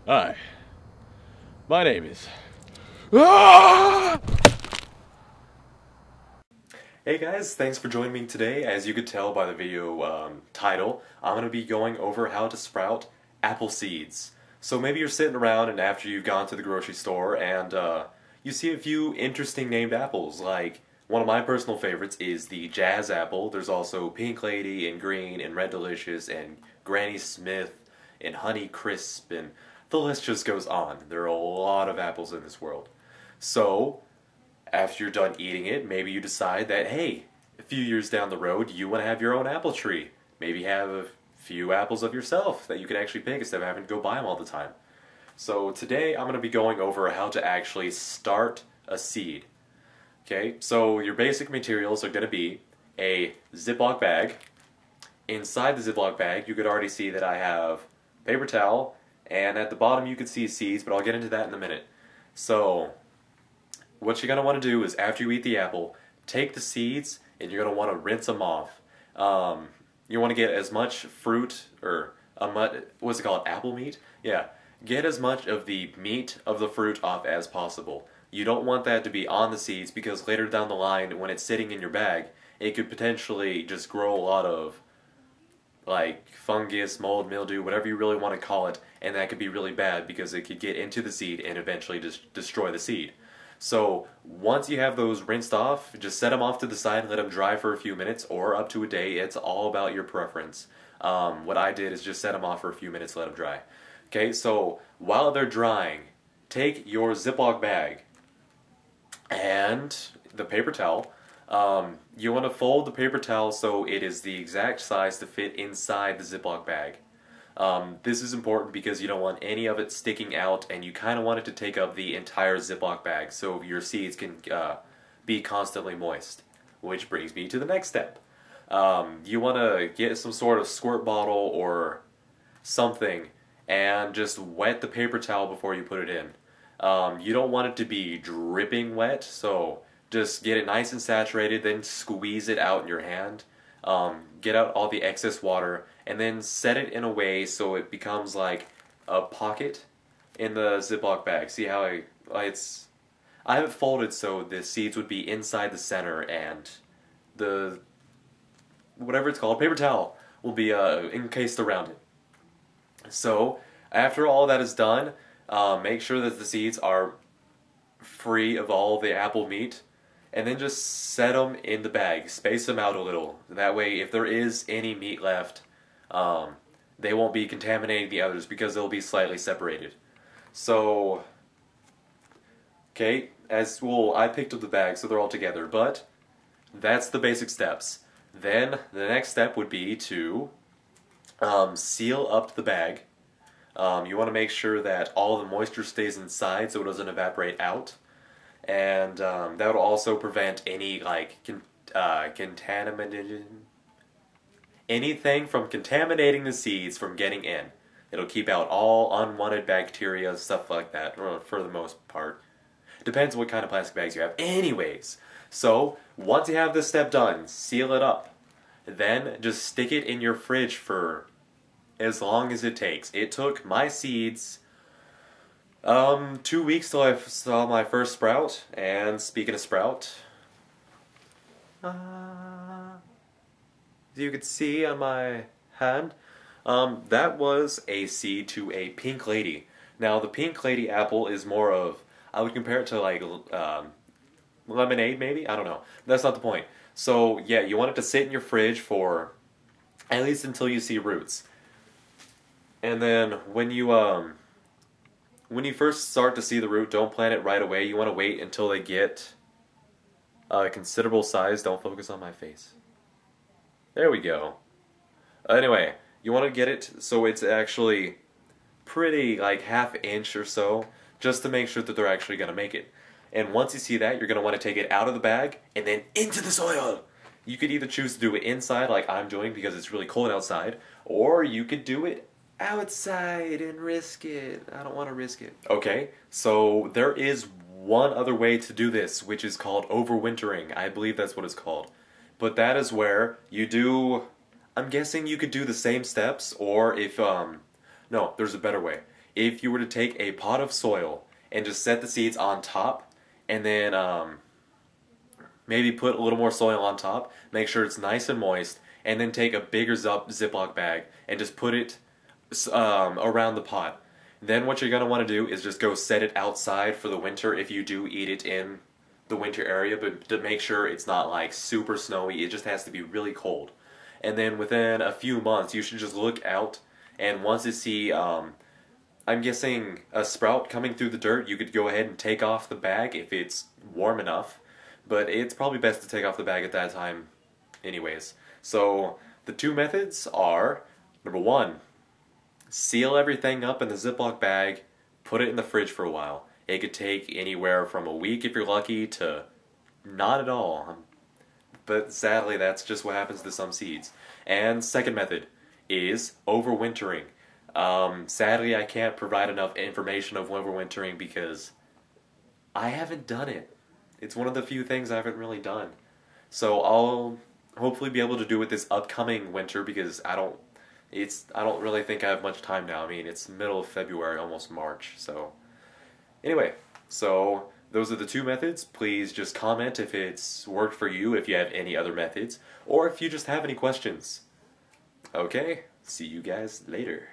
Hi, my name is. Ah! Hey guys, thanks for joining me today. As you could tell by the video title, I'm going to be going over how to sprout apple seeds. So maybe you're sitting around and after you've gone to the grocery store and you see a few interesting named apples. Like one of my personal favorites is the Jazz Apple. There's also Pink Lady and Green and Red Delicious and Granny Smith and Honey Crisp, and the list just goes on. There are a lot of apples in this world. So after you're done eating it, maybe you decide that, hey, a few years down the road, you want to have your own apple tree. Maybe have a few apples of yourself that you can actually pick instead of having to go buy them all the time. So today I'm going to be going over how to actually start a seed. Okay, so your basic materials are going to be a Ziploc bag. Inside the Ziploc bag, you could already see that I have paper towel, and at the bottom you could see seeds, but I'll get into that in a minute. So what you're going to want to do is after you eat the apple, take the seeds and you're going to want to rinse them off. You want to get as much fruit, or what's it called, apple meat? Yeah, get as much of the meat of the fruit off as possible. You don't want that to be on the seeds because later down the line when it's sitting in your bag, it could potentially just grow a lot of like fungus, mold, mildew, whatever you really want to call it, and that could be really bad because it could get into the seed and eventually just destroy the seed. So once you have those rinsed off, just set them off to the side and let them dry for a few minutes or up to a day. It's all about your preference. What I did is just set them off for a few minutes, let them dry. Okay, so while they're drying, take your Ziploc bag and the paper towel. You want to fold the paper towel so it is the exact size to fit inside the Ziploc bag. This is important because you don't want any of it sticking out, and you kind of want it to take up the entire Ziploc bag so your seeds can be constantly moist. Which brings me to the next step. You want to get some sort of squirt bottle or something and just wet the paper towel before you put it in. You don't want it to be dripping wet, so just get it nice and saturated, then squeeze it out in your hand. Get out all the excess water, and then set it in a way so it becomes like a pocket in the Ziploc bag. See how I have it folded so the seeds would be inside the center, and the whatever it's called, paper towel, will be encased around it. So after all that is done, make sure that the seeds are free of all the apple meat, and then just set them in the bag. Space them out a little. That way, if there is any meat left, they won't be contaminating the others because they'll be slightly separated. So, okay, as well, I picked up the bag, so they're all together, but that's the basic steps. Then the next step would be to seal up the bag. You want to make sure that all the moisture stays inside so it doesn't evaporate out. And that would also prevent any like anything from contaminating the seeds from getting in. It'll keep out all unwanted bacteria, stuff like that, for the most part. Depends what kind of plastic bags you have. Anyways, so once you have this step done, seal it up. Then just stick it in your fridge for as long as it takes. It took my seeds 2 weeks till I saw my first sprout, and speaking of sprout, as you could see on my hand, that was a seed to a Pink Lady. Now the Pink Lady apple is more of, I would compare it to like lemonade maybe? I don't know. That's not the point. So yeah, you want it to sit in your fridge for at least until you see roots. And then when you first start to see the root, don't plant it right away. You want to wait until they get a considerable size. Don't focus on my face. There we go. Anyway, you want to get it so it's actually pretty, like ½ inch or so, just to make sure that they're actually going to make it. And once you see that, you're going to want to take it out of the bag and then into the soil. You could either choose to do it inside like I'm doing because it's really cold outside, or you could do it outside and risk it. I don't want to risk it. Okay, so there is one other way to do this, which is called overwintering. I believe that's what it's called. But that is where you do, I'm guessing you could do the same steps, or if, no, there's a better way. if you were to take a pot of soil and just set the seeds on top, and then maybe put a little more soil on top, make sure it's nice and moist, and then take a bigger Ziploc bag and just put it around the pot. Then what you're going to want to do is just go set it outside for the winter if you do eat it in the winter area, but to make sure it's not like super snowy. It just has to be really cold. And then within a few months you should just look out, and once you see I'm guessing a sprout coming through the dirt, you could go ahead and take off the bag if it's warm enough, but it's probably best to take off the bag at that time anyways. So the two methods are, number one, seal everything up in the Ziploc bag, put it in the fridge for a while. It could take anywhere from a week if you're lucky to not at all. But sadly, that's just what happens to some seeds. And second method is overwintering. Sadly, I can't provide enough information of overwintering because I haven't done it. It's one of the few things I haven't really done. So I'll hopefully be able to do it this upcoming winter because I don't really think I have much time now. I mean, it's middle of February, almost March. So anyway, so those are the two methods. Please just comment if it's worked for you, if you have any other methods, or if you just have any questions. Okay, see you guys later.